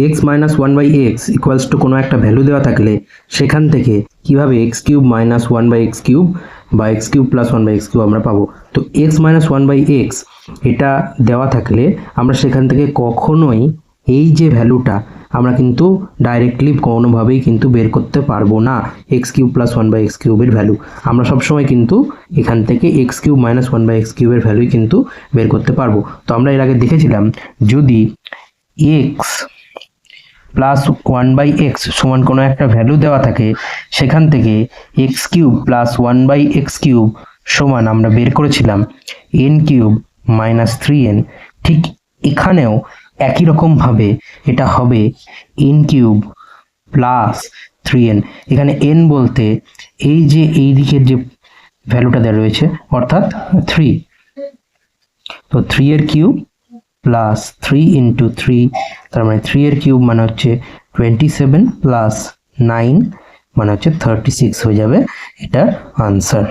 X minus one by x equals to কোনো একটা value দেওয়া থাকলে সেখান থেকে কিভাবে x cube minus one by x cube বা x cube plus one by x cube আমরা পাবো। তো x minus one by x এটা দেওয়া থাকলে আমরা সেখান থেকে কখনোই এই যে ভ্যালুটা আমরা কিন্তু ডাইরেক্টলি কোনোভাবেই কিন্তু বের করতে পারবো না। X cube plus one by x কিউবের ভ্যালু আমরা সবসময় কিন্তু এখান থেকে x cube minus one by x কিউবের ভ্যালুই কিন্তু বের করতে পারবো। তো আমরা এর আগে দেখেছিলাম যদি x plus one by x সমান কোনো একটা ভ্যালু দেওয়া থাকে সেখান থেকে x cube plus one by x cube সমান আমরা বের করেছিলাম n cube minus three n. ঠিক এখানেও একই রকমভাবে এটা হবে n cube plus three n. এখানে এন বলতে এই যে এই দিকের যে ভ্যালুটা দেওয়া রয়েছে অর্থাৎ থ্রি, তো থ্রি এর cube plus three into three, তার মানে থ্রি এর কিউব মানে হচ্ছে 27 প্লাস 9 মানে হচ্ছে 36 হয়ে যাবে এটার আনসার।